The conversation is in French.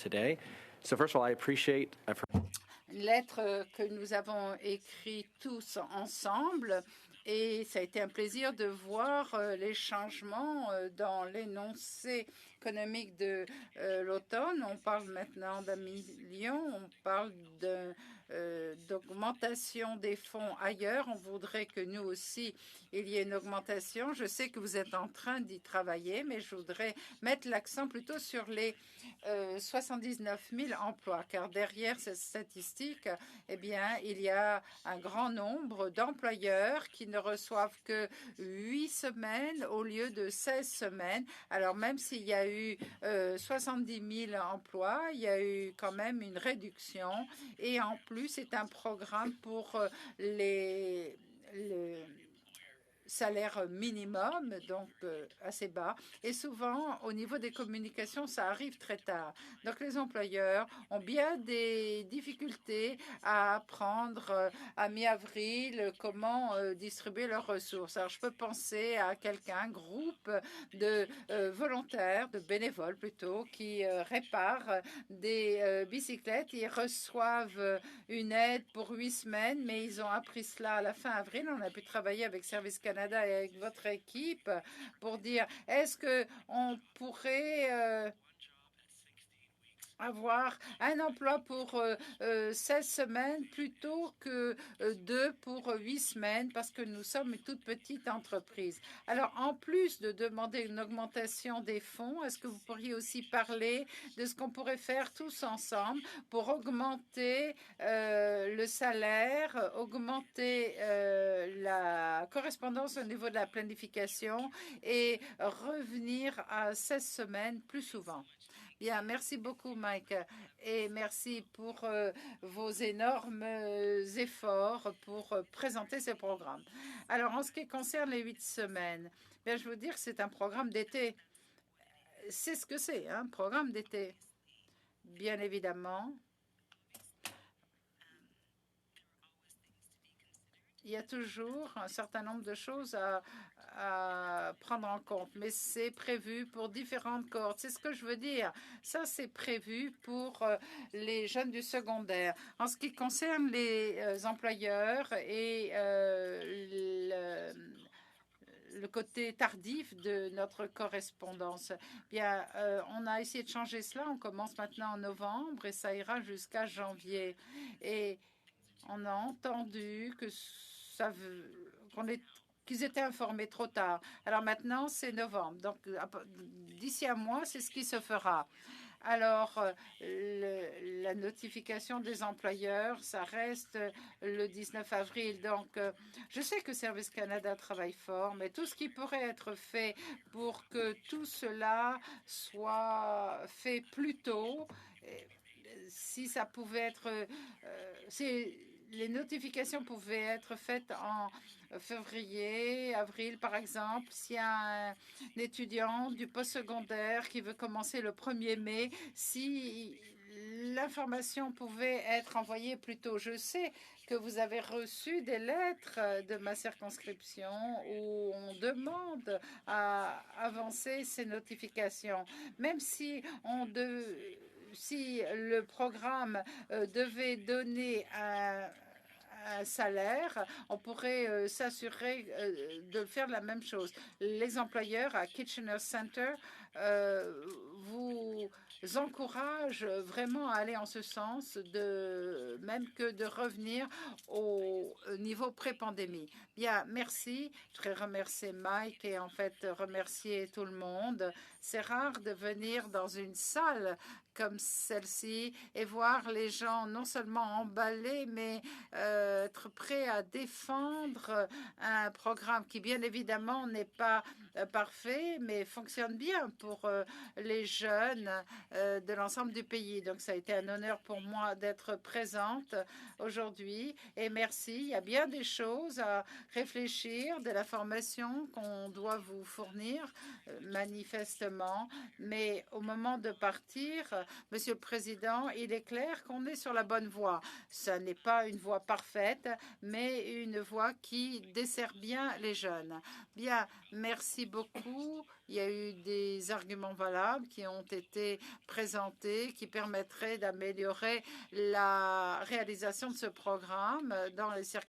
today. So first of all, I appreciate. Une lettre que nous avons écrite tous ensemble. Et ça a été un plaisir de voir les changements dans l'énoncé économique de l'automne. On parle maintenant d'1 million, on parle d'augmentation des fonds ailleurs. On voudrait que nous aussi, il y ait une augmentation. Je sais que vous êtes en train d'y travailler, mais je voudrais mettre l'accent plutôt sur les 79 000 emplois, car derrière cette statistique, eh bien, il y a un grand nombre d'employeurs qui ne reçoivent que 8 semaines au lieu de 16 semaines. Alors, même s'il y a eu 70 000 emplois, il y a eu quand même une réduction. Et en plus, c'est un programme pour le salaire minimum, donc assez bas. Et souvent, au niveau des communications, ça arrive très tard. Donc, les employeurs ont bien des difficultés à apprendre à mi-avril comment distribuer leurs ressources. Alors, je peux penser à un groupe de volontaires, de bénévoles plutôt, qui réparent des bicyclettes. Ils reçoivent une aide pour 8 semaines, mais ils ont appris cela à la fin avril. On a pu travailler avec Service Canada et avec votre équipe pour dire est-ce qu'on pourrait avoir un emploi pour 16 semaines plutôt que 2 pour 8 semaines parce que nous sommes une toute petite entreprise. Alors, en plus de demander une augmentation des fonds, est-ce que vous pourriez aussi parler de ce qu'on pourrait faire tous ensemble pour augmenter le salaire, augmenter la correspondance au niveau de la planification et revenir à 16 semaines plus souvent? Bien, merci beaucoup, Mike, et merci pour vos énormes efforts pour présenter ce programme. Alors, en ce qui concerne les 8 semaines, bien, je veux dire que c'est un programme d'été. C'est ce que c'est, un programme d'été. Bien évidemment, il y a toujours un certain nombre de choses à prendre en compte, mais c'est prévu pour différentes cohortes. C'est ce que je veux dire. Ça, c'est prévu pour les jeunes du secondaire. En ce qui concerne les employeurs et le côté tardif de notre correspondance. Bien, on a essayé de changer cela. On commence maintenant en novembre et ça ira jusqu'à janvier. Et on a entendu que qu'ils étaient informés trop tard. Alors maintenant, c'est novembre. Donc, d'ici un mois, c'est ce qui se fera. Alors, la notification des employeurs, ça reste le 19 avril. Donc, je sais que Service Canada travaille fort, mais tout ce qui pourrait être fait pour que tout cela soit fait plus tôt, si ça pouvait être... les notifications pouvaient être faites en février, avril, par exemple. S'il y a un étudiant du postsecondaire qui veut commencer le 1er mai, si l'information pouvait être envoyée plus tôt. Je sais que vous avez reçu des lettres de ma circonscription où on demande à avancer ces notifications. Même si si le programme devait donner un salaire, on pourrait s'assurer de faire la même chose. Les employeurs à Kitchener Center vous encouragent vraiment à aller en ce sens, même que de revenir au niveau pré-pandémie. Bien, merci. Je voudrais remercier Mike et en fait remercier tout le monde. C'est rare de venir dans une salle comme celle-ci et voir les gens non seulement emballés, mais être prêts à défendre un programme qui, bien évidemment, n'est pas parfait, mais fonctionne bien pour les jeunes de l'ensemble du pays. Donc, ça a été un honneur pour moi d'être présente aujourd'hui. Et merci. Il y a bien des choses à réfléchir, de la formation qu'on doit vous fournir, manifestement. Mais au moment de partir, Monsieur le Président, il est clair qu'on est sur la bonne voie. Ce n'est pas une voie parfaite, mais une voie qui dessert bien les jeunes. Bien, merci beaucoup. Il y a eu des des arguments valables qui ont été présentés, qui permettraient d'améliorer la réalisation de ce programme dans les circonstances